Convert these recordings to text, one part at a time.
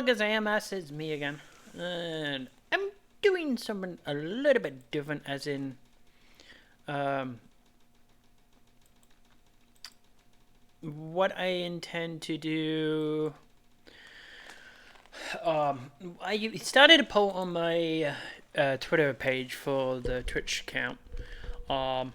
vloggers, I am As, it's me again. And I'm doing something a little bit different, as in, um, what I intend to do. I started a poll on my Twitter page for the Twitch account, um,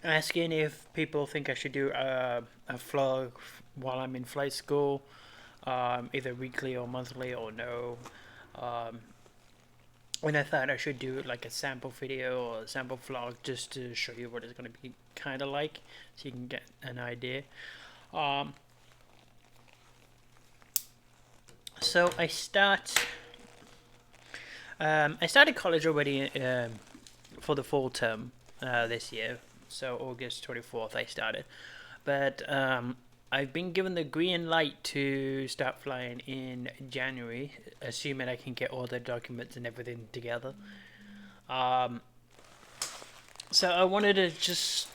asking if people think I should do a vlog while I'm in flight school, either weekly or monthly or no. Um, and I thought I should do like a sample video or a sample vlog just to show you what it's going to be kind of like, so you can get an idea. Um, so I started college already for the fall term this year. So August 24th I started, but I've been given the green light to start flying in January, assuming I can get all the documents and everything together. Um, so I wanted to just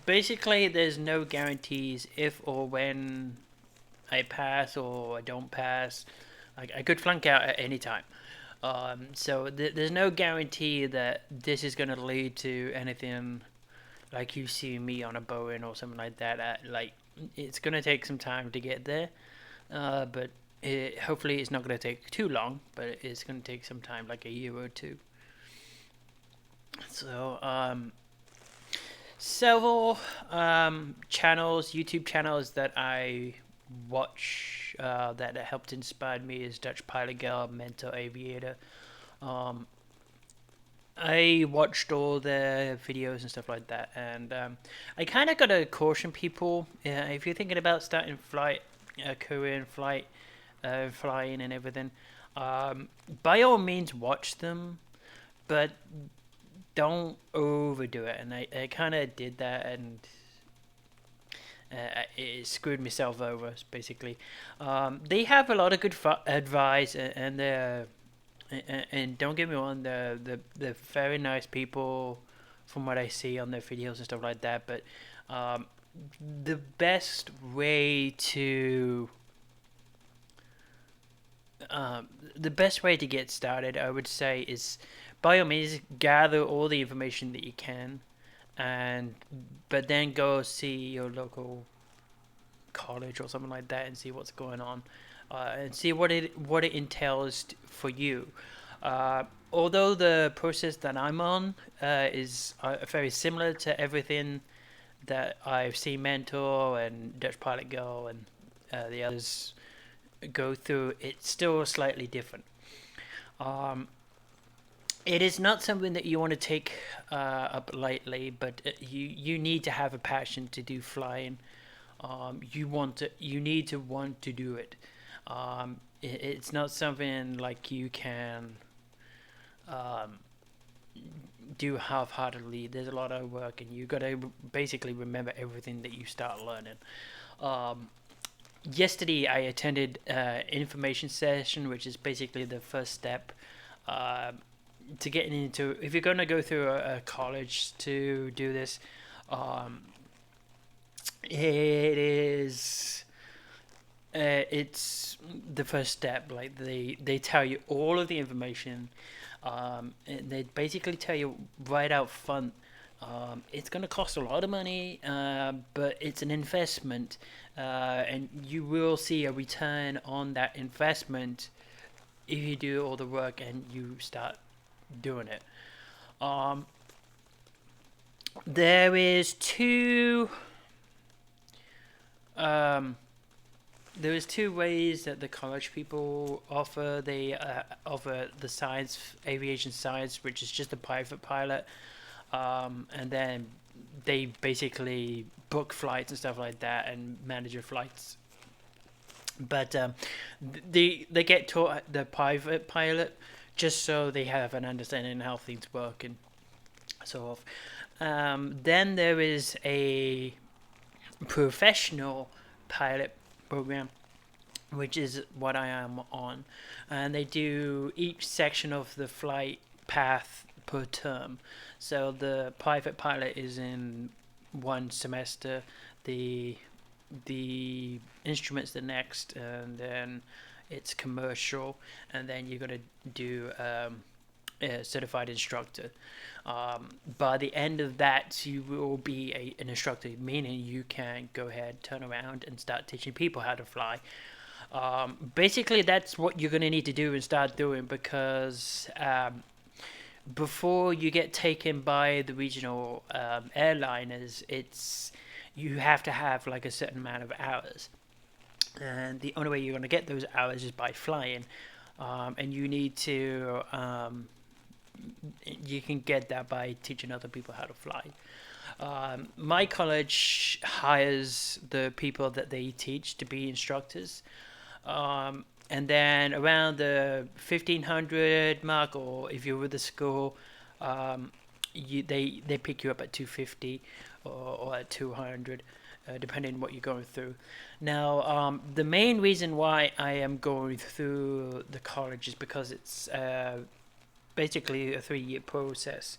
basically, there's no guarantees if or when I pass or I don't pass. I could flunk out at any time. So there's no guarantee that this is going to lead to anything like you see me on a Boeing or something like that. Like, it's going to take some time to get there, but hopefully it's not going to take too long. But it's going to take some time, like a year or two. So several channels, YouTube channels that I watch that helped inspire me is Dutch Pilot Girl, Mentor Aviator. Um, I watched all their videos and stuff like that, and I kind of gotta caution people, if you're thinking about starting flight, Korean flight, flying and everything. By all means, watch them, but don't overdo it. And I kind of did that, and it screwed myself over basically. They have a lot of good advice, and they're and don't get me wrong, they're very nice people from what I see on their videos and stuff like that. But um, the best way to the best way to get started, I would say, is by all means gather all the information that you can, and but then go see your local college or something like that and see what's going on, and see what it entails for you. Although the process that I'm on is very similar to everything that I've seen Mentor and Dutch Pilot Girl and the others go through, it's still slightly different. Um, it is not something that you want to take up lightly, but you need to have a passion to do flying. You need to want to do it. It's not something like you can um, do half-heartedly. There's a lot of work, and you gotta basically remember everything that you start learning. Um, Yesterday, I attended information session, which is basically the first step uh, to getting into. If you're gonna go through a college to do this, um, it is it's the first step. Like, they tell you all of the information, and they basically tell you right out front, it's going to cost a lot of money, but it's an investment, and you will see a return on that investment if you do all the work and you start doing it. Um, there is two um, there is two ways that the college people offer. They offer the science, aviation science, which is just a private pilot, and then they basically book flights and stuff like that and manage your flights. But they get taught the private pilot just so they have an understanding of how things work and so forth. Then there is a professional pilot program, which is what I am on, and they do each section of the flight path per term. So the private pilot is in one semester, the the instruments the next, and then it's commercial, and then you're gonna do a certified instructor. By the end of that, you will be an instructor, meaning you can go ahead, turn around, and start teaching people how to fly. Basically, that's what you're going to need to do and start doing, because before you get taken by the regional airliners, you have to have like a certain amount of hours, and the only way you're going to get those hours is by flying. And you need to you can get that by teaching other people how to fly. My college hires the people that they teach to be instructors. And then around the 1500 mark, or if you're with the school, they pick you up at 250 or at 200, depending on what you're going through. Now, the main reason why I am going through the college is because it's basically a 3-year process.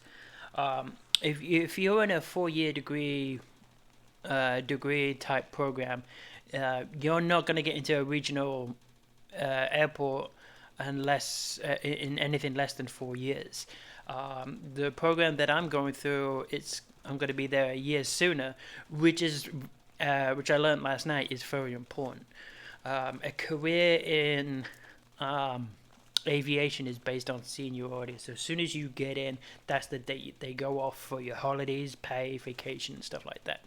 If you're in a 4-year degree type program, you're not going to get into a regional airport unless in anything less than 4 years. The program that I'm going through, I'm going to be there a year sooner, which I learned last night is very important. A career in aviation is based on seniority. So as soon as you get in, that's the date they go off for your holidays, pay, vacation, stuff like that.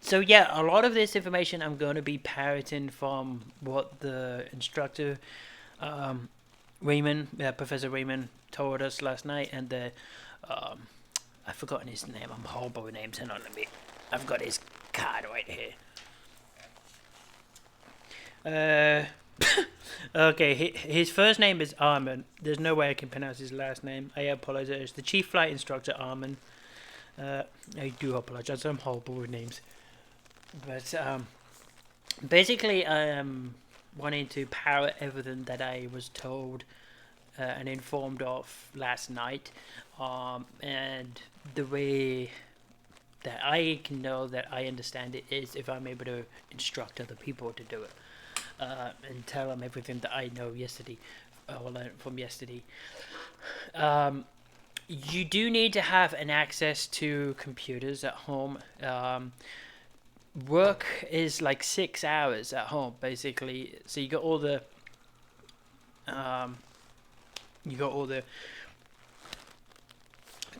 So yeah, a lot of this information I'm going to be parroting from what the instructor, Professor Raymond, told us last night, and I've forgotten his name. I'm horrible with names. Hang on, I've got his card right here. Okay, his first name is Armin. There's no way I can pronounce his last name. I apologize. The chief flight instructor, Armin. I do apologize. I'm horrible with names. But basically, I am wanting to parrot everything that I was told and informed of last night. And the way that I can know that I understand it is if I'm able to instruct other people to do it. And tell them everything that I know yesterday, or learned from yesterday. You do need to have an access to computers at home. Work is like 6 hours at home, basically. So you got all the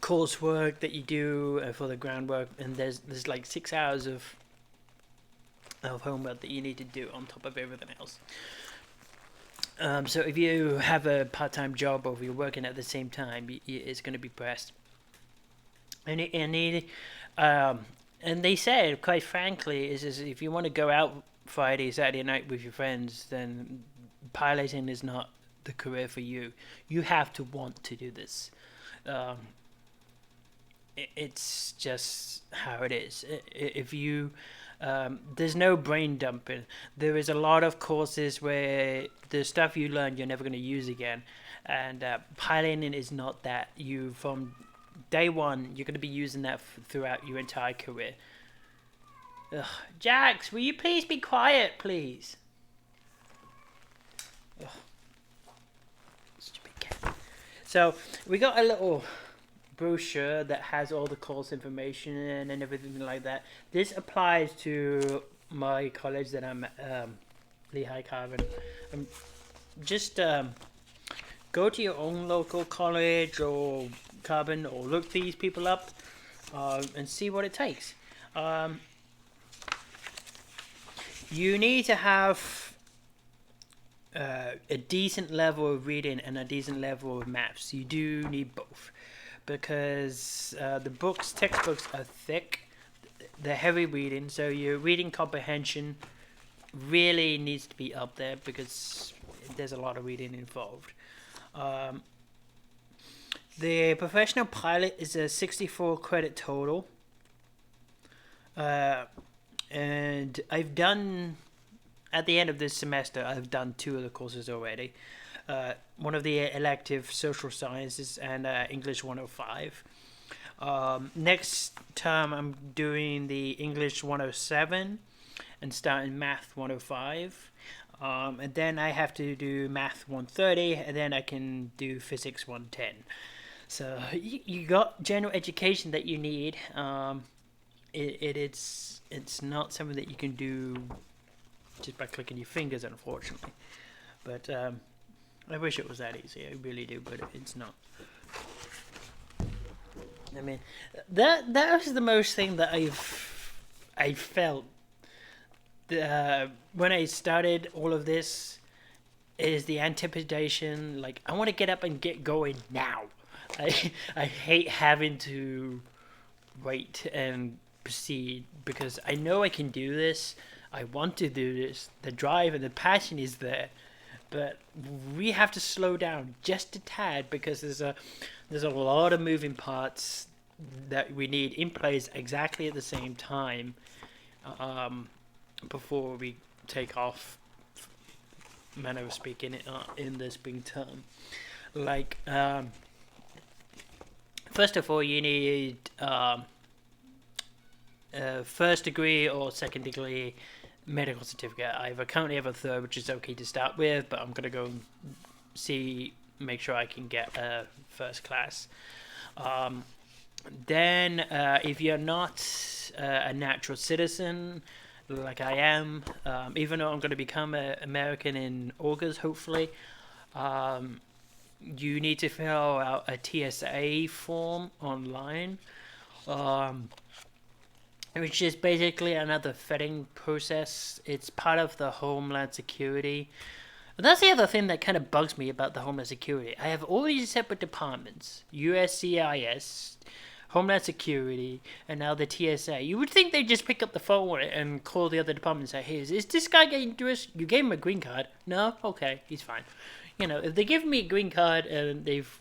coursework that you do for the groundwork, and there's like 6 hours of homework that you need to do on top of everything else. So if you have a part-time job, or if you're working at the same time, it's going to be pressed. And they said, quite frankly, is if you want to go out Friday, Saturday night with your friends, then piloting is not the career for you. You have to want to do this. It's just how it is. If you there's no brain dumping. There is a lot of courses where the stuff you learn you're never going to use again, and piloting is not that. You from day one you're going to be using that throughout your entire career. Ugh. Jax, will you please be quiet, please? Ugh. Stupid cat. So we got a little brochure that has all the course information and everything like that. This applies to my college that I'm Lehigh Carbon. Just go to your own local college or Carbon, or look these people up and see what it takes. You need to have a decent level of reading and a decent level of maths. You do need both, because the textbooks are thick, they're heavy reading, so your reading comprehension really needs to be up there, because there's a lot of reading involved. The professional pilot is a 64 credit total, and at the end of this semester, I've done 2 of the courses already. One of the elective social sciences and English 105. Next term, I'm doing the English 107 and starting Math 105. And then I have to do Math 130, and then I can do Physics 110. So you got general education that you need. It's not something that you can do just by clicking your fingers, unfortunately. But I wish it was that easy. I really do, but it's not. I mean, that was the most thing that I felt when I started all of this is the anticipation. Like I want to get up and get going now. I hate having to wait and proceed because I know I can do this. I want to do this. The drive and the passion is there, but we have to slow down just a tad because there's a lot of moving parts that we need in place exactly at the same time before we take off, manner of speaking, in the spring term. Like, first of all, you need first degree or second degree medical certificate. I currently have a third, which is okay to start with, but I'm going to go and make sure I can get a first class. Then, if you're not a natural citizen, like I am, even though I'm going to become an American in August, hopefully, you need to fill out a TSA form online, which is basically another vetting process. It's part of the Homeland Security. And that's the other thing that kind of bugs me about the Homeland Security. I have all these separate departments: USCIS, Homeland Security, and now the TSA. You would think they'd just pick up the phone and call the other department and say, "Hey, is this guy getting to us? You gave him a green card? No? Okay, he's fine." You know, if they give me a green card and they've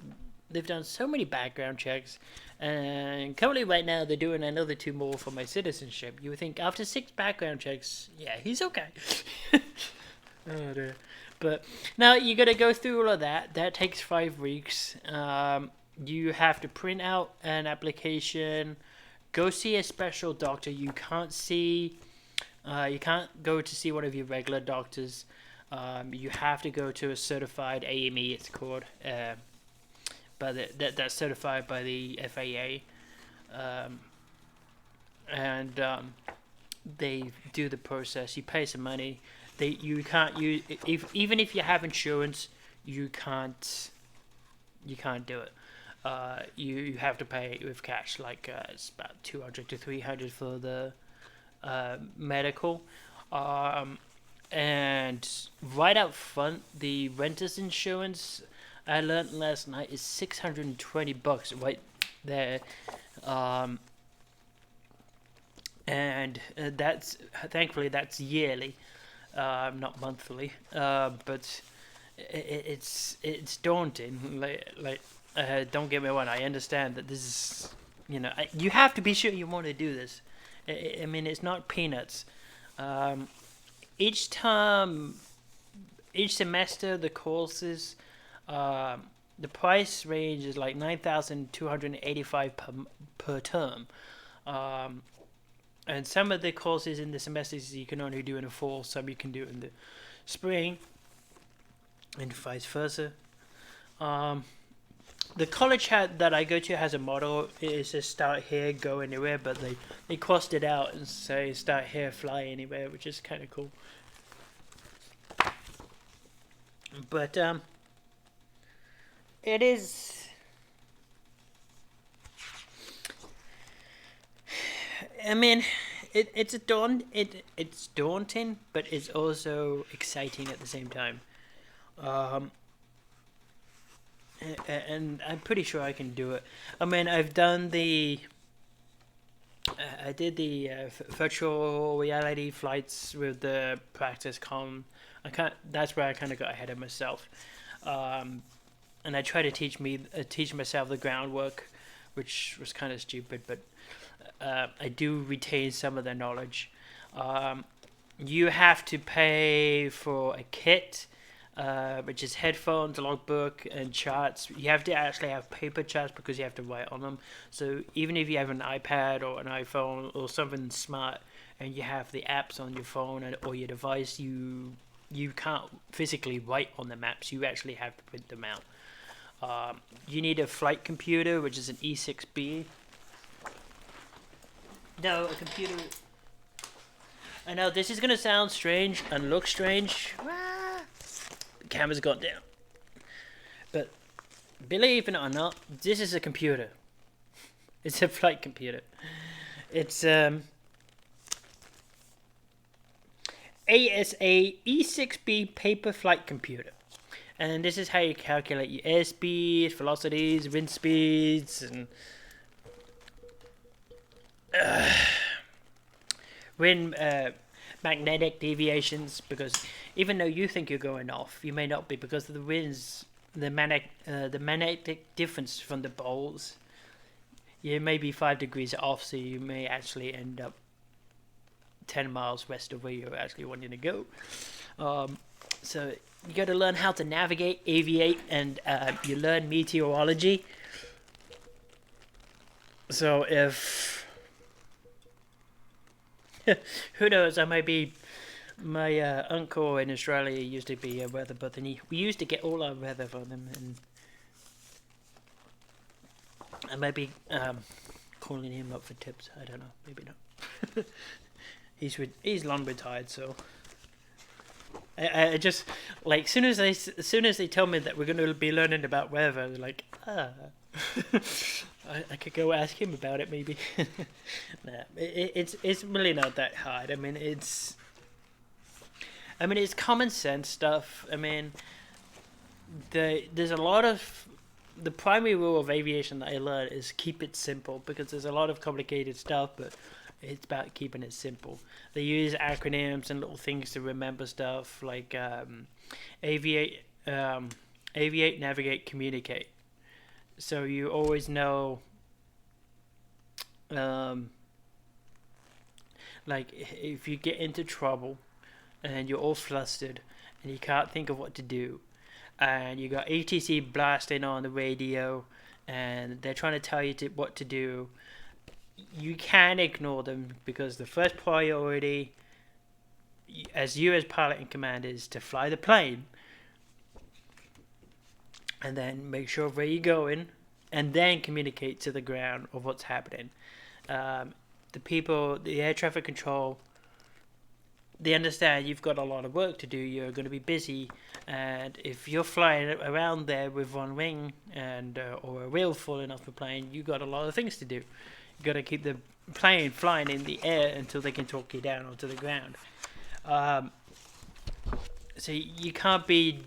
done so many background checks, and currently right now they're doing another 2 more for my citizenship, you would think after 6 background checks, yeah, he's okay. Oh dear. But now you got to go through all of that. That takes 5 weeks. You have to print out an application, go see a special doctor. You can't go to see one of your regular doctors. You have to go to a certified AME, it's called, that's certified by the FAA, and they do the process. You pay some money. You can't use even if you have insurance, you can't do it. You have to pay with cash. Like it's about 200 to 300 for the medical. And right out front, the renter's insurance I learned last night is $620 right there, and that's thankfully that's yearly, not monthly. But it's daunting. Don't get me wrong. I understand that this is you have to be sure you want to do this. I mean, it's not peanuts. Each semester, the courses, the price range is like $9,285 per term. And some of the courses in the semesters you can only do in the fall, some you can do in the spring, and vice versa. The college that I go to has a motto. It says "Start here, go anywhere," but they crossed it out and say "Start here, fly anywhere," which is kind of cool. But it is. I mean, it's daunting, but it's also exciting at the same time. And I'm pretty sure I can do it. I mean, I did the virtual reality flights with the practice com. That's where I kind of got ahead of myself, and I try to teach myself the groundwork, which was kind of stupid, but I do retain some of the knowledge. You have to pay for a kit. which is headphones, logbook, and charts. You have to actually have paper charts because you have to write on them. So even if you have an iPad or an iPhone or something smart, and you have the apps on your phone or your device, you can't physically write on the maps. You actually have to print them out. You need a flight computer, which is an E6B. No, a computer. I know this is gonna sound strange and look strange. The camera's got down. But believe it or not, this is a computer. It's a flight computer. It's ASA E6B paper flight computer. And this is how you calculate your airspeed, velocities, wind speeds, and wind magnetic deviations. Because even though you think you're going off, you may not be because of the winds, the magnetic difference from the poles. You may be 5 degrees off, so you may actually end up 10 miles west of where you're actually wanting to go. So you got to learn how to navigate, aviate, and you learn meteorology. So if who knows, I might be. My uncle in Australia used to be a weather buff, and we used to get all our weather from him, and I might be calling him up for tips. I don't know, maybe not. He's long retired, so I just like as soon as they tell me that we're going to be learning about weather, they're like I could go ask him about it maybe. Nah, it's really not that hard. I mean it's common sense stuff. I mean there's a lot of the primary rule of aviation that I learned is keep it simple because there's a lot of complicated stuff, but it's about keeping it simple. They use acronyms and little things to remember stuff like aviate, navigate, communicate. So you always know, like if you get into trouble and you're all flustered and you can't think of what to do, and you got ATC blasting on the radio, and they're trying to tell you what to do. You can ignore them because the first priority as you as pilot in command is to fly the plane and then make sure where you're going and then communicate to the ground of what's happening. The air traffic control, they understand you've got a lot of work to do, you're going to be busy, and if you're flying around there with one wing and or a wheel falling off the plane, you've got a lot of things to do. You got to keep the plane flying in the air until they can talk you down onto the ground. So you can't be.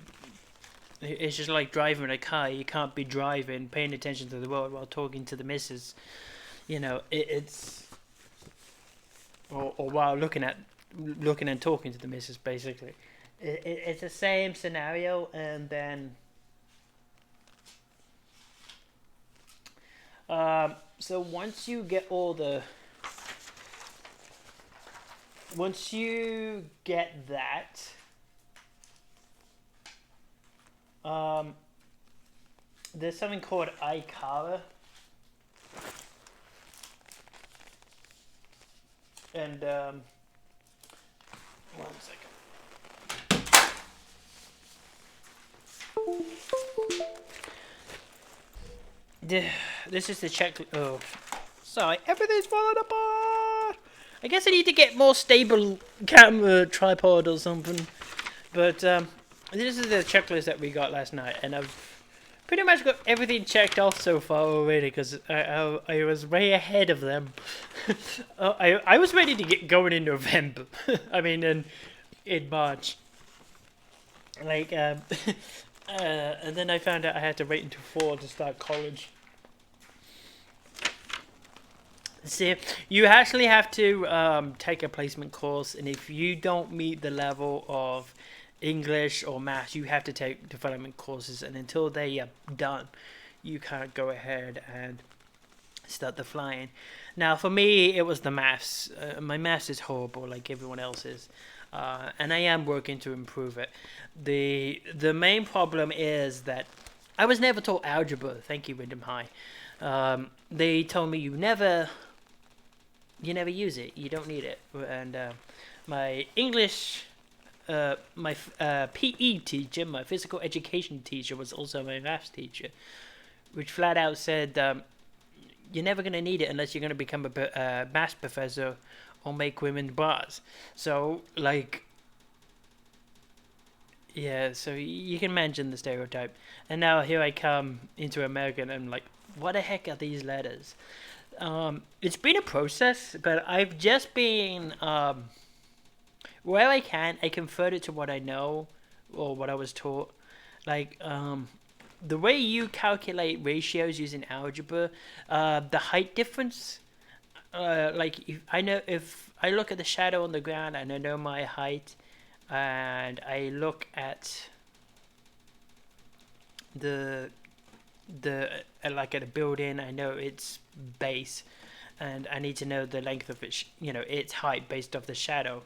It's just like driving a car. You can't be driving, paying attention to the road while talking to the missus. You know, it's or while looking and talking to the missus. Basically, it's the same scenario, and then. So once you get that, there's something called ICARA, and one second. This is the check. Oh, sorry, everything's falling apart. I guess I need to get more stable camera tripod or something. But this is the checklist that we got last night, and I've pretty much got everything checked off so far already because I was way ahead of them. I was ready to get going in November. I mean, in March. Like, and then I found out I had to wait until fall to start college. See, you actually have to take a placement course, and if you don't meet the level of English or math, you have to take development courses, and until they are done, you can't go ahead and start the flying. Now, for me, it was the maths. My maths is horrible, like everyone else's, and I am working to improve it. The main problem is that I was never taught algebra. Thank you, Wyndham High. They told me you never use it. You don't need it. And my English, my PE teacher, my physical education teacher, was also my maths teacher, which flat out said, you're never going to need it unless you're going to become a maths professor or make women bras. So, like, yeah, so you can imagine the stereotype. And now here I come into America and I'm like, what the heck are these letters? It's been a process, but I've just been, where I can, I convert it to what I know or what I was taught. Like, the way you calculate ratios using algebra, the height difference, like if I look at the shadow on the ground and I know my height, and I look at the like at a building, I know its base, and I need to know the length of its its height based off the shadow.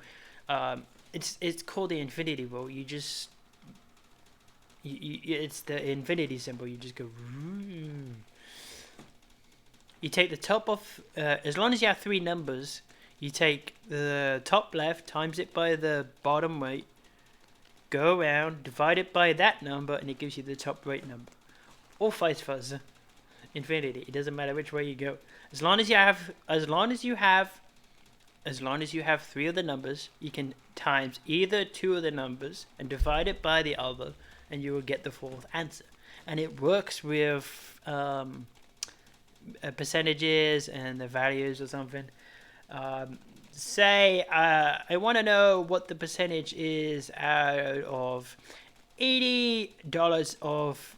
It's called the infinity rule. You just it's the infinity symbol. You just go. You take the top of as long as you have three numbers, you take the top left times it by the bottom right, go around, divide it by that number, and it gives you the top right number. Or vice versa. Infinity. It doesn't matter which way you go. As long as you have three of the numbers, you can times either two of the numbers and divide it by the other, and you will get the fourth answer. And it works with percentages and the values or something. Say I want to know what the percentage is out of $80 of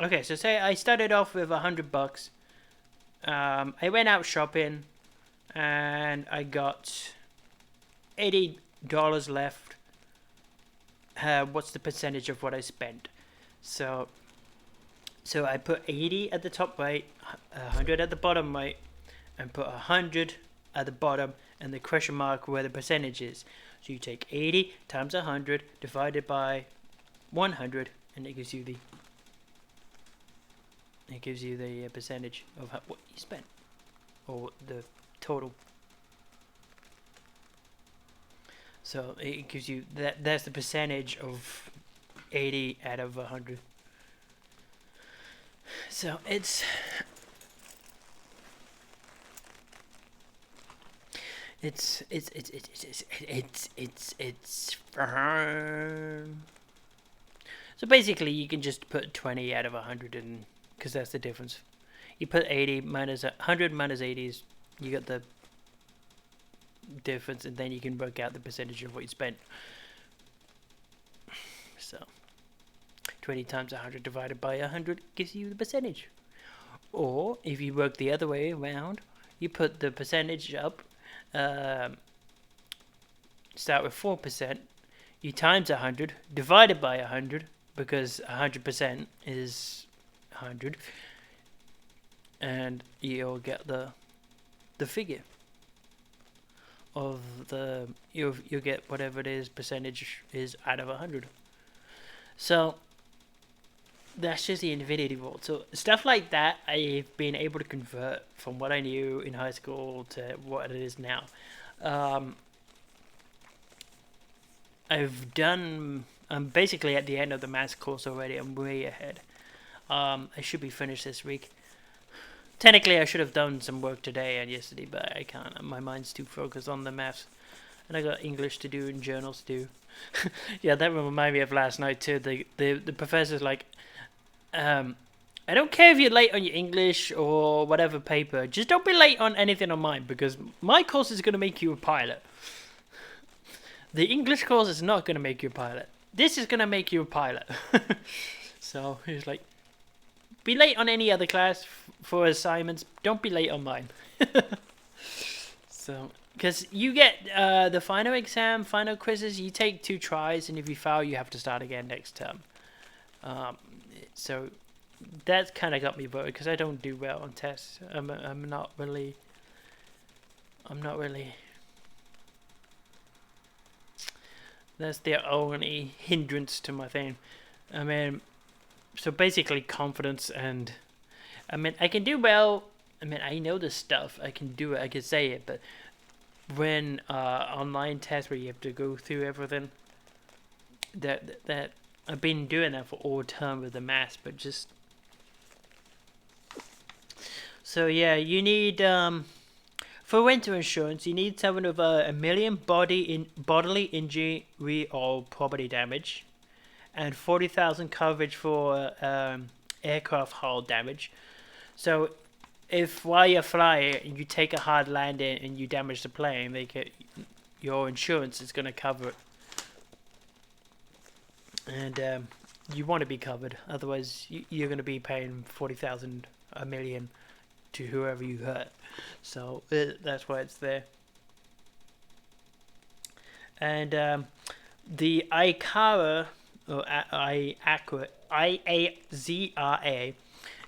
okay, so say I started off with $100. I went out shopping and I got $80 left. What's the percentage of what I spent? So I put 80 at the top right, 100 at the bottom right, and put 100 at the bottom and the question mark where the percentage is. So you take 80 times 100 divided by 100, and it gives you the percentage of what you spent, or the total. So it gives you that's the percentage of 80 out of 100. So it's so basically you can just put 20 out of 100 in, because that's the difference. You put 80 minus 100 minus 80 is, you got the difference, and then you can work out the percentage of what you spent. So 20 times 100 divided by 100 gives you the percentage. Or if you work the other way around, you put the percentage up, start with 4%, you times 100 divided by 100, because 100% is 100, and you'll get the figure of you'll get whatever it is percentage is out of 100. So that's just the infinity rule. So stuff like that I've been able to convert from what I knew in high school to what it is now. I'm basically at the end of the maths course already. I'm way ahead. I should be finished this week. Technically, I should have done some work today and yesterday, but I can't. My mind's too focused on the maths. And I got English to do and journals to do. Yeah, that reminded me of last night too. The professor's like, I don't care if you're late on your English or whatever paper. Just don't be late on anything on mine, because my course is going to make you a pilot. The English course is not going to make you a pilot. This is going to make you a pilot. So he's like, be late on any other class for assignments. Don't be late on mine. So, because you get the final exam, final quizzes, you take 2 tries, and if you fail, you have to start again next term. So That's kind of got me worried because I don't do well on tests. I'm not really. I'm not really. That's the only hindrance to my thing. I mean, so basically confidence and I mean I can do well. I mean I know this stuff. I can do it. I can say it. But when online tests where you have to go through everything, that I've been doing that for all term with the maths, but just so yeah, you need for rental insurance, you need someone with a million bodily injury or property damage, and 40,000 coverage for aircraft hull damage. So if while you're flying you take a hard landing and you damage the plane, your insurance is going to cover it, and you want to be covered. Otherwise, you're going to be paying 40,000, a million to whoever you hurt. So that's why it's there. And the ICARA or IAZRA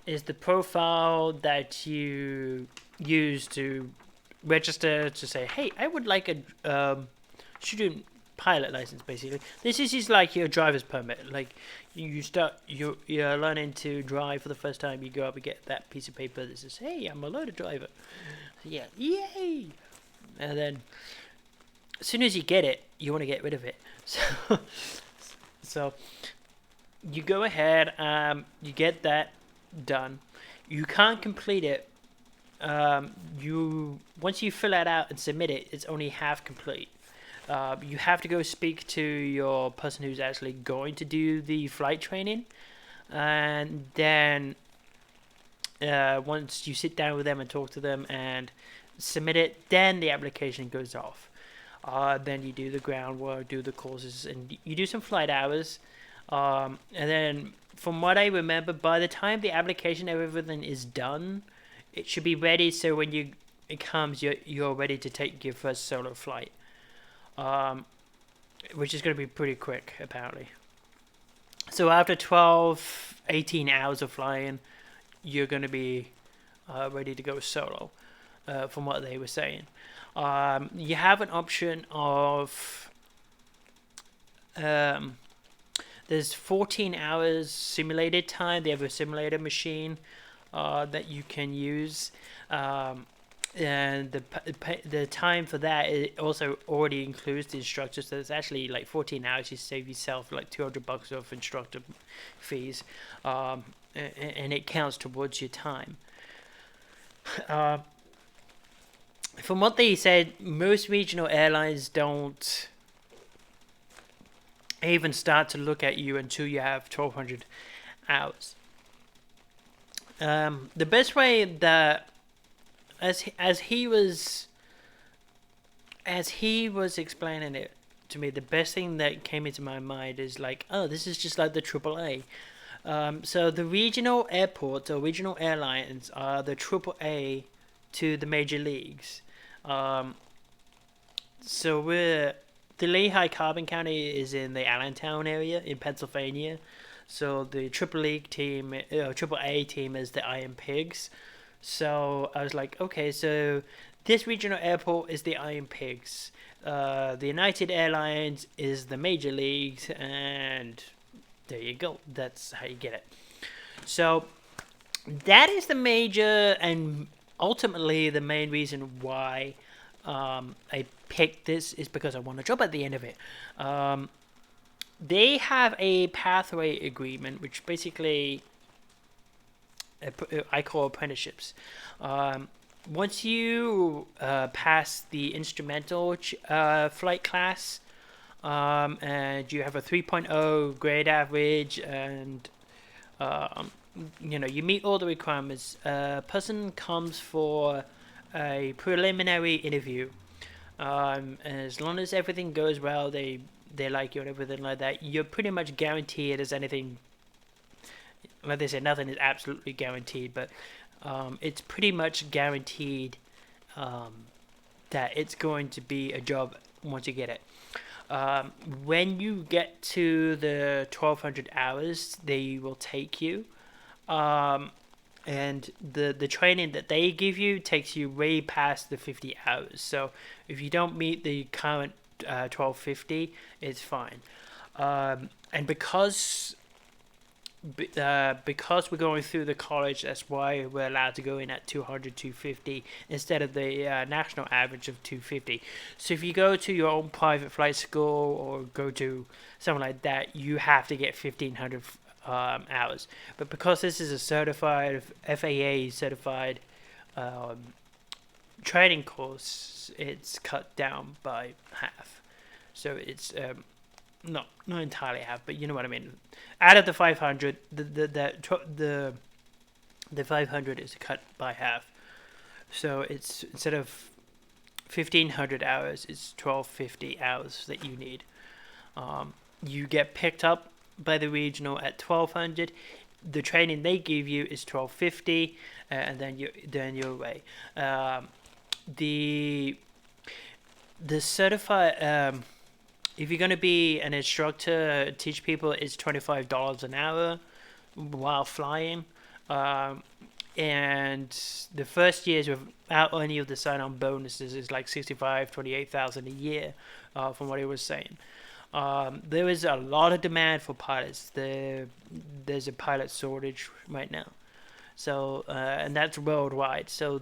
is the profile that you use to register to say, hey, I would like a student pilot license. Basically, this is just like your driver's permit. Like you're learning to drive for the first time. You go up and get that piece of paper that says, hey, I'm a loader driver. Yeah, yay! And then as soon as you get it, you want to get rid of it. So you go ahead, you get that done. You can't complete it. You once you fill that out and submit it, it's only half complete. You have to go speak to your person who's actually going to do the flight training, and then once you sit down with them and talk to them and submit it, then the application goes off. Then you do the groundwork, do the courses, and you do some flight hours. And then, from what I remember, by the time the application and everything is done, it should be ready. So when it comes, you're ready to take your first solo flight, which is going to be pretty quick, apparently. So after 12, 18 hours of flying, you're going to be ready to go solo, from what they were saying. You have an option of there's 14 hours simulated time. They have a simulator machine that you can use, and the time for that it also already includes the instructor. So it's actually like 14 hours. You save yourself like $200 of instructor fees, and it counts towards your time. From what they said, most regional airlines don't even start to look at you until you have 1,200 hours. The best way that, as he was explaining it to me, the best thing that came into my mind is like, oh, this is just like the AAA. So the regional airports or regional airlines are the AAA to the major leagues. So the Lehigh Carbon County is in the Allentown area in Pennsylvania. So the AAA team is the Iron Pigs. So I was like, okay, so this regional airport is the Iron Pigs. The United Airlines is the major leagues, and there you go. That's how you get it. So that is the major and ultimately the main reason why I picked this is because I want a job at the end of it. They have a pathway agreement, which basically I call apprenticeships. Once you pass the instrumental flight class, and you have a 3.0 grade average, and you meet all the requirements, a person comes for a preliminary interview. As long as everything goes well, they like you and everything like that, you're pretty much guaranteed as anything. Like they said, nothing is absolutely guaranteed, but it's pretty much guaranteed that it's going to be a job once you get it. When you get to the 1,200 hours, they will take you. Um, and the training that they give you takes you way past the 50 hours. So if you don't meet the current 1250, it's fine. And because we're going through the college, that's why we're allowed to go in at 200, 250 instead of the national average of 250. So if you go to your own private flight school or go to something like that, you have to get 1500 hours. But because this is a certified FAA certified um, training course, it's cut down by half. So it's not entirely half, but you know what I mean. Out of the 500, the 500 is cut by half. So it's instead of 1500 hours, it's 1250 hours that you need. You get picked up by the regional at 1200. The training they give you is 1250, and then you're away. The the certified if you're going to be an instructor, teach people, it's $25 an hour while flying. Um, and the first years without any of the sign-on bonuses is like 65, 28,000 a year, from what he was saying. There is a lot of demand for pilots. There's a pilot shortage right now. So, and that's worldwide. So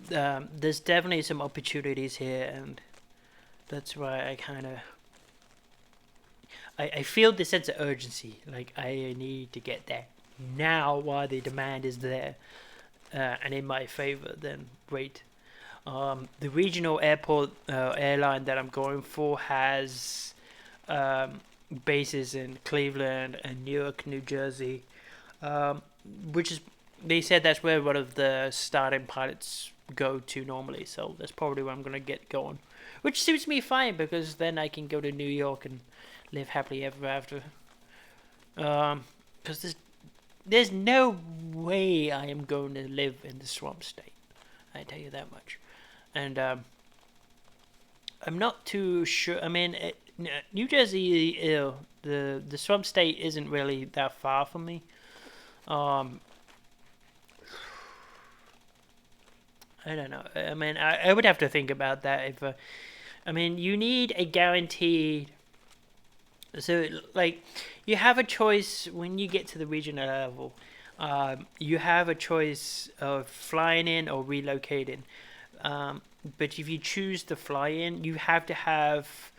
there's definitely some opportunities here, and that's why I feel this sense of urgency. Like I need to get there now while the demand is there, and in my favor. Then wait. The regional airport airline that I'm going for has bases in Cleveland and Newark, New Jersey, um, which is they said that's where one of the starting pilots go to normally. So that's probably where I'm gonna get going, which suits me fine because then I can go to New York and live happily ever after. Because there's no way I am going to live in the swamp state. I tell you that much. And I'm not too sure. I mean, New Jersey, the swamp state isn't really that far from me. Um, I don't know. I mean, I would have to think about that. If I mean, you need a guaranteed. So, like, you have a choice when you get to the regional level. You have a choice of flying in or relocating. Um, but if you choose to fly in, you have to have.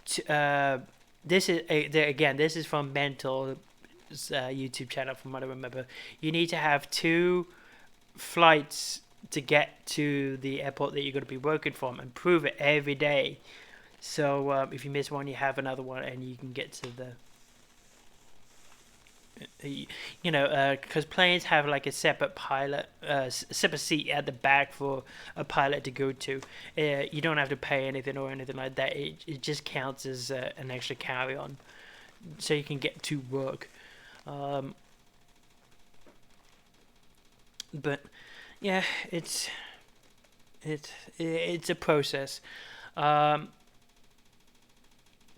T- uh, this is again. This is from Mental YouTube channel, from what I remember. You need to have two flights to get to the airport that you're going to be working from, and prove it every day. So if you miss one, you have another one, and you can get to the because planes have like a separate pilot, separate seat at the back for a pilot to go to. You don't have to pay anything or anything like that. It just counts as an extra carry on, so you can get to work. Um, but yeah, it's a process. Um,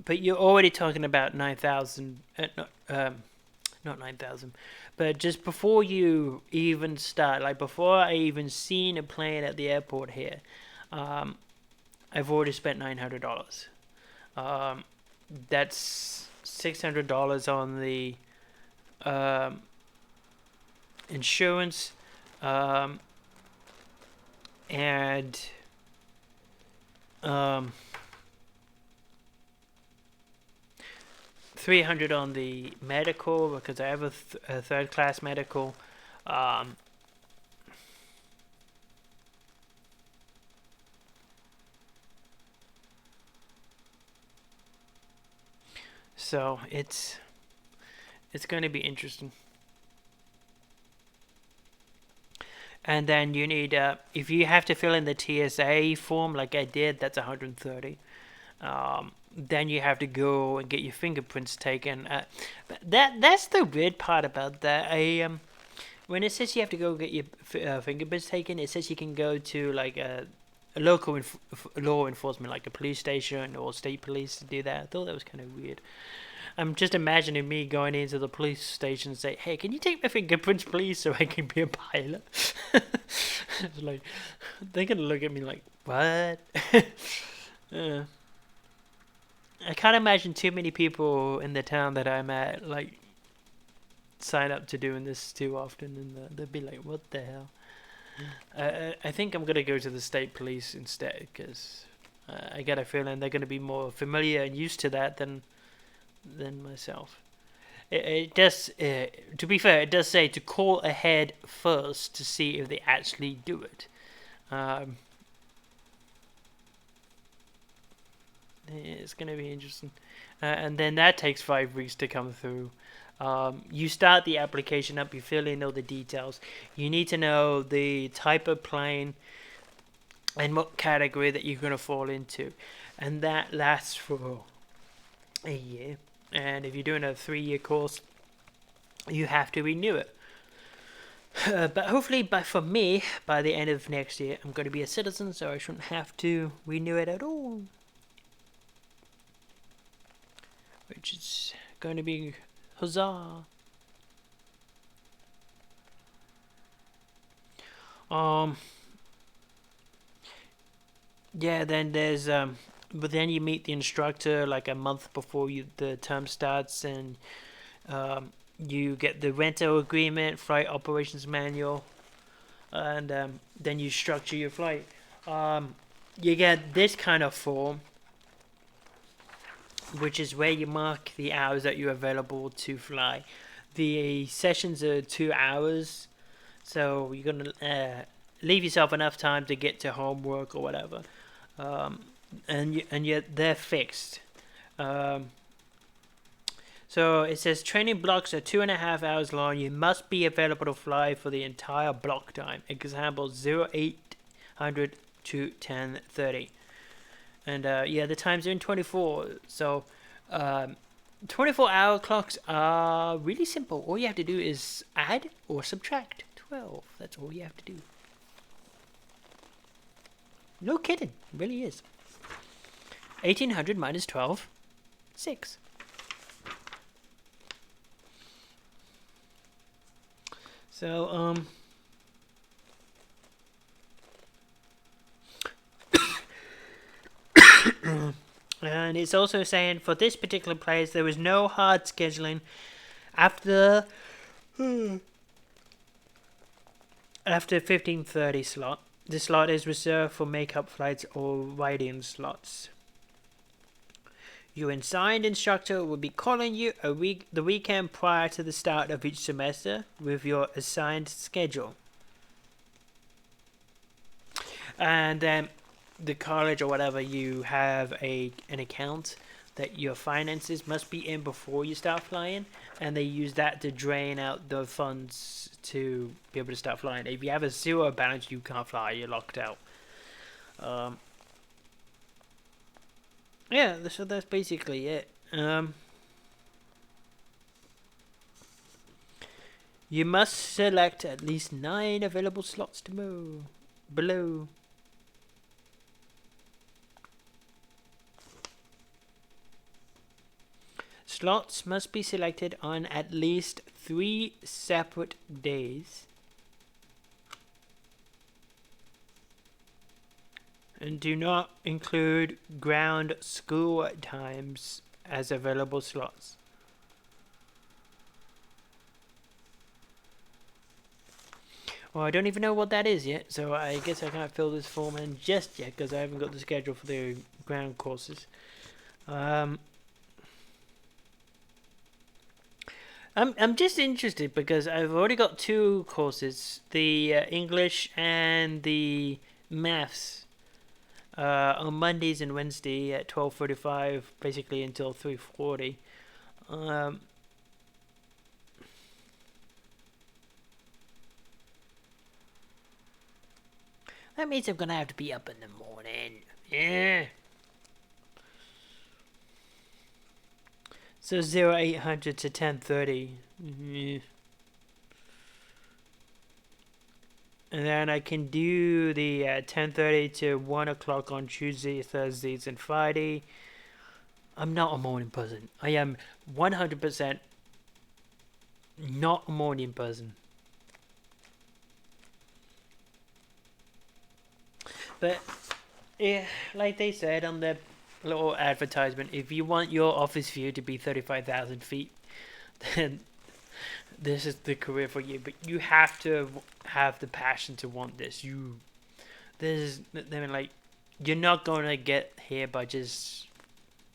but you're already talking about 9,000. Not 9,000, but just before you even start, like before I even seen a plane at the airport here, um, I've already spent $900. Um, that's $600 on the um, insurance, um, and um, 300 on the medical because I have a third class medical. Um, so it's going to be interesting. And then you need if you have to fill in the TSA form like I did, that's 130. Then you have to go and get your fingerprints taken. That's the weird part about that. When it says you have to go get your fingerprints taken, it says you can go to like a local law enforcement, like a police station or state police, to do that. I thought that was kind of weird. I'm just imagining me going into the police station and say, "Hey, can you take my fingerprints, please, so I can be a pilot?" It's like they're gonna look at me like, "What?" uh, I can't imagine too many people in the town that I'm at like sign up to doing this too often, and they'll be like, "What the hell?" I think I'm gonna go to the state police instead because I get a feeling they're gonna be more familiar and used to that than myself. It does. To be fair, it does say to call ahead first to see if they actually do it. Um, it's gonna be interesting, and then that takes 5 weeks to come through. You start the application up, you fill in all the details. You need to know the type of plane and what category that you're going to fall into. And that lasts for a year. And if you're doing a 3 year course, you have to renew it. But hopefully, for me, by the end of next year, I'm going to be a citizen, so I shouldn't have to renew it at all. Which is going to be huzzah. Um, yeah, then there's but then you meet the instructor like a month before the term starts, and you get the rental agreement, flight operations manual, and then you structure your flight. You get this kind of form, which is where you mark the hours that you're available to fly. The sessions are 2 hours, so you're gonna leave yourself enough time to get to homework or whatever, and yet they're fixed. Um, so it says training blocks are 2.5 hours long. You must be available to fly for the entire block time. Example 0800 to 10:30. And yeah, the times are in 24. So 24-hour clocks are really simple. All you have to do is add or subtract 12. That's all you have to do. No kidding, it really is. 1800 minus 12, 6. So, and it's also saying for this particular place there was no hard scheduling after 15:30 slot. The slot is reserved for makeup flights or write-in slots. Your assigned instructor will be calling you the weekend prior to the start of each semester with your assigned schedule. And then the college or whatever, you have an account that your finances must be in before you start flying, and they use that to drain out the funds to be able to start flying. If you have a zero balance, you can't fly. You're locked out. Yeah, so that's basically it. You must select at least 9 available slots to move below. Slots must be selected on at least 3 separate days. And do not include ground school times as available slots. Well, I don't even know what that is yet, so I guess I can't fill this form in just yet because I haven't got the schedule for the ground courses. I'm just interested because I've already got 2 courses: the English and the maths, on Mondays and Wednesday at 12:45, basically until 3:40. Um, that means I'm gonna have to be up in the morning. Yeah. So 0800 to 10:30. Mm-hmm. And then I can do the 10:30 to 1 o'clock on Tuesday, Thursdays, and Friday. I'm not a morning person. I am 100% not a morning person. But yeah, like they said on the little advertisement, if you want your office view to be 35,000 feet, then this is the career for you. But you have to have the passion to want this. I mean, like, you're not going to get here by just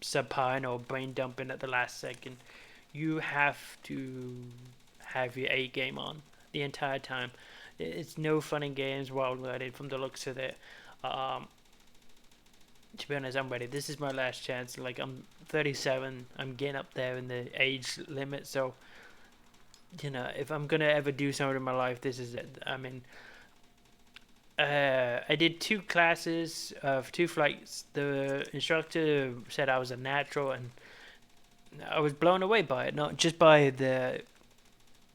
supine or brain dumping at the last second. You have to have your A game on the entire time. It's no fun and games while learning from the looks of it. Um, to be honest, I'm ready. This is my last chance. Like, I'm 37. I'm getting up there in the age limit. So, if I'm gonna ever do something in my life, this is it. I mean, I did 2 classes of 2 flights. The instructor said I was a natural, and I was blown away by it. Not just by the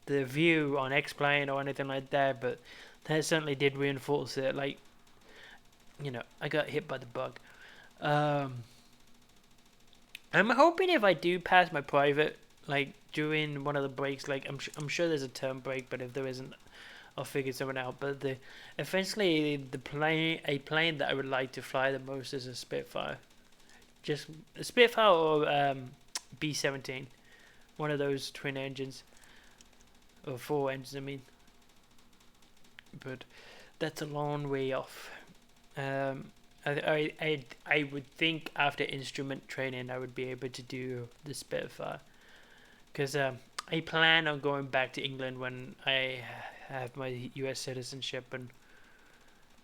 view on X-Plane or anything like that, but that certainly did reinforce it. Like, I got hit by the bug. Um, I'm hoping if I do pass my private, like during one of the breaks, like I'm sure there's a term break, but if there isn't, I'll figure something out. But a plane that I would like to fly the most is a Spitfire. Just a Spitfire or B-17, one of those twin engines or 4 engines. I mean, but that's a long way off. Um, I would think after instrument training I would be able to do the Spitfire because I plan on going back to England when I have my U.S. citizenship, and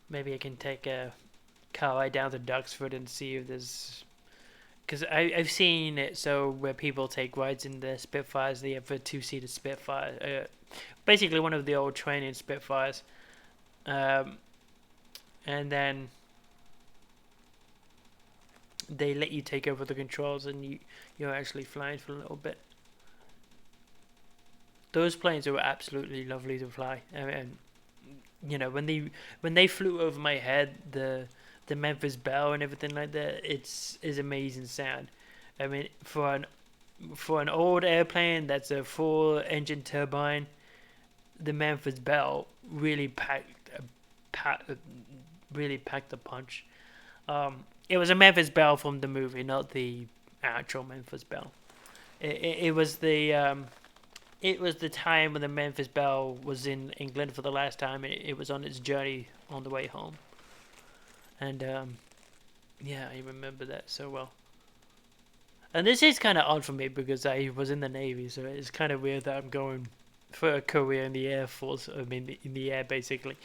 maybe I can take a car ride down to Duxford and see if there's, because I've seen it so where people take rides in the Spitfires. They have a 2-seater Spitfire, basically one of the old training Spitfires, um, and then they let you take over the controls and you're actually flying for a little bit. Those planes are absolutely lovely to fly. I mean, when they flew over my head, the Memphis Belle and everything like that, is amazing sound. I mean, for an old airplane that's a 4 engine turbine, the Memphis Belle really packed a punch. It was a Memphis Belle from the movie, not the actual Memphis Belle. It was the time when the Memphis Belle was in England for the last time, and it was on its journey on the way home. And yeah, I remember that so well. And this is kind of odd for me because I was in the Navy, so it's kind of weird that I'm going for a career in the Air Force. I mean, in the air, basically.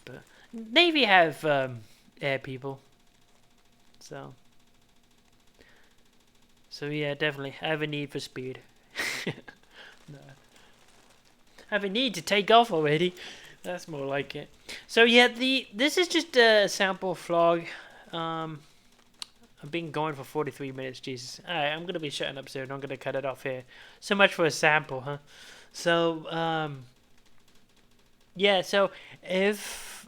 But Navy have air people, so yeah, definitely. I have a need for speed. No. I have a need to take off already. That's more like it. So yeah, this is just a sample vlog. Um, I've been going for 43 minutes. Jesus. Alright, I'm gonna be shutting up soon. I'm gonna cut it off here. So much for a sample, huh? So yeah. So if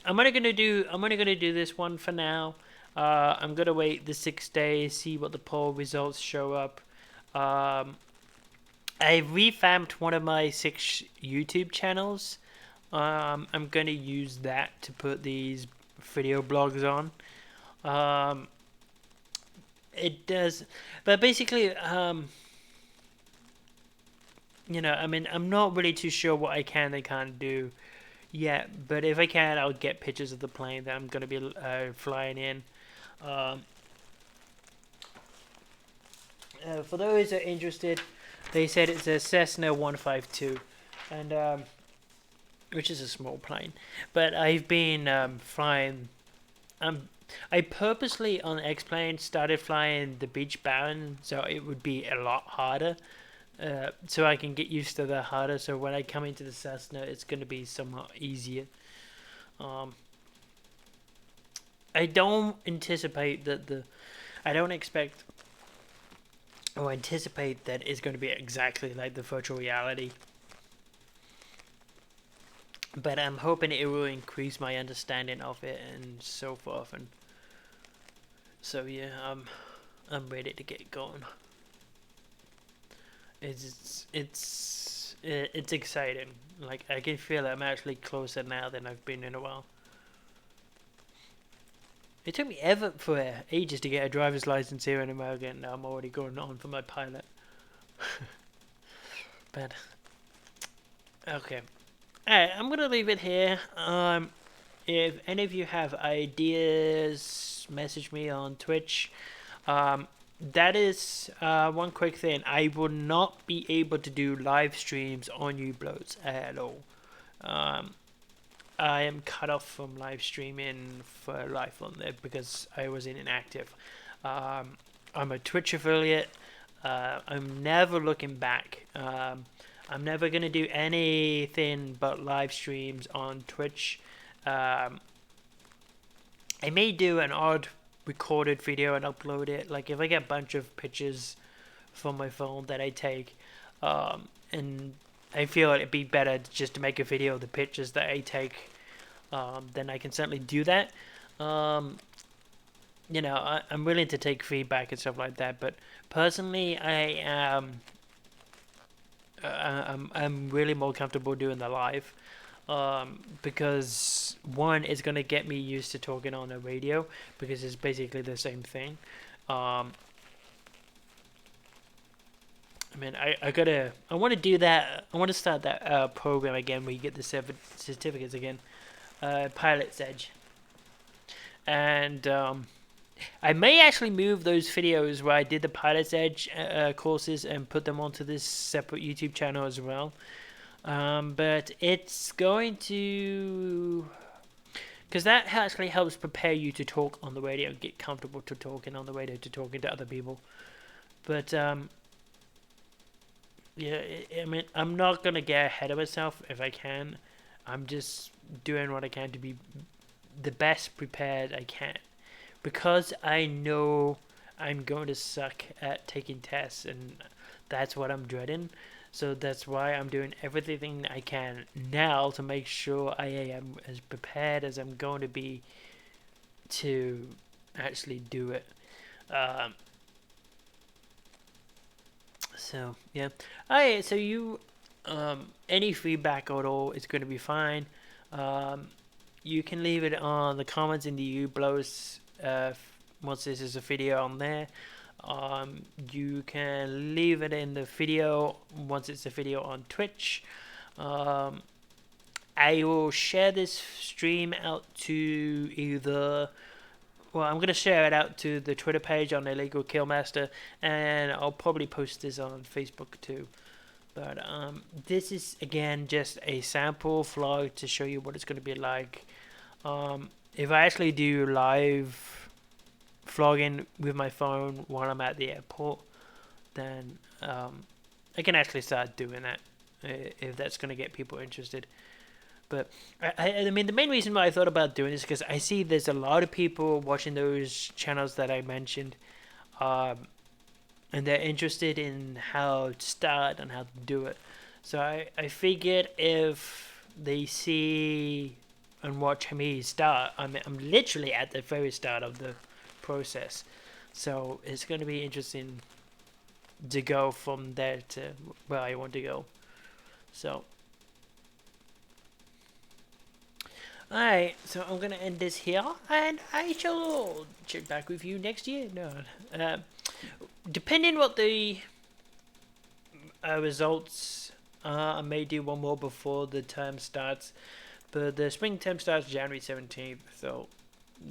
I'm only gonna do this one for now. I'm gonna wait the 6 days, see what the poll results show up. Um, I revamped one of my 6 YouTube channels. I'm gonna use that to put these video blogs on. Um, it does, but basically, I mean, I'm not really too sure what I can and can't do yet. But if I can, I'll get pictures of the plane that I'm gonna be flying in. Um, for those that are interested, they said it's a Cessna 152, and which is a small plane. But I've been flying. Um, I purposely on X-Plane started flying the Beech Baron, so it would be a lot harder. So I can get used to the harder. So when I come into the Cessna, it's going to be somewhat easier. Um, I don't anticipate that I don't expect or anticipate that it's going to be exactly like the virtual reality. But I'm hoping it will increase my understanding of it and so forth. And so yeah, I'm ready to get going. It's exciting. Like I can feel I'm actually closer now than I've been in a while. It took me ever for ages to get a driver's license here in America, and now I'm already going on for my pilot. But okay, alright, I'm gonna leave it here. If any of you have ideas, message me on Twitch. That is one quick thing. I will not be able to do live streams on Ubloats at all. Um, I am cut off from live streaming for life on there because I was inactive. I'm a Twitch affiliate. I'm never looking back. I'm never gonna do anything but live streams on Twitch. Um, I may do an odd recorded video and upload it. Like if I get a bunch of pictures from my phone that I take, and I feel it'd be better just to make a video of the pictures that I take, then I can certainly do that. Um, I'm willing to take feedback and stuff like that. But personally, I'm really more comfortable doing the live. Because one is gonna get me used to talking on the radio because it's basically the same thing. Um, I want to do that. I want to start that program again where you get the certificates again, Pilot's Edge, and I may actually move those videos where I did the Pilot's Edge courses and put them onto this separate YouTube channel as well. But it's going to, because that actually helps prepare you to talk on the radio, get comfortable to talking on the radio, to talking to other people. But yeah, I mean, I'm not gonna get ahead of myself if I can. I'm just doing what I can to be the best prepared I can, because I know I'm going to suck at taking tests, and that's what I'm dreading. So that's why I'm doing everything I can now to make sure I am as prepared as I'm going to be to actually do it. Um, so yeah, alright. So any feedback at all is going to be fine. Um, you can leave it on the comments in the Ublows. Once this is a video on there, you can leave it in the video once it's a video on Twitch. Um, I will share this stream out to either. Well, I'm going to share it out to the Twitter page on Illegal Killmaster, and I'll probably post this on Facebook too. But this is again just a sample vlog to show you what it's going to be like. If I actually do live vlogging with my phone while I'm at the airport, then I can actually start doing that if that's going to get people interested. But I mean, the main reason why I thought about doing this is because I see there's a lot of people watching those channels that I mentioned, and they're interested in how to start and how to do it. So I figured if they see and watch me start, I'm literally at the very start of the process. So it's going to be interesting to go from there to where I want to go. So, alright, so I'm going to end this here, and I shall check back with you next year. No, depending what the results are, I may do one more before the term starts. But the spring term starts January 17th, so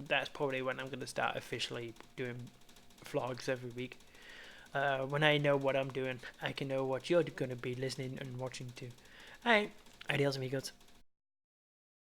that's probably when I'm going to start officially doing vlogs every week. When I know what I'm doing, I can know what you're going to be listening and watching to. Alright, adios amigos.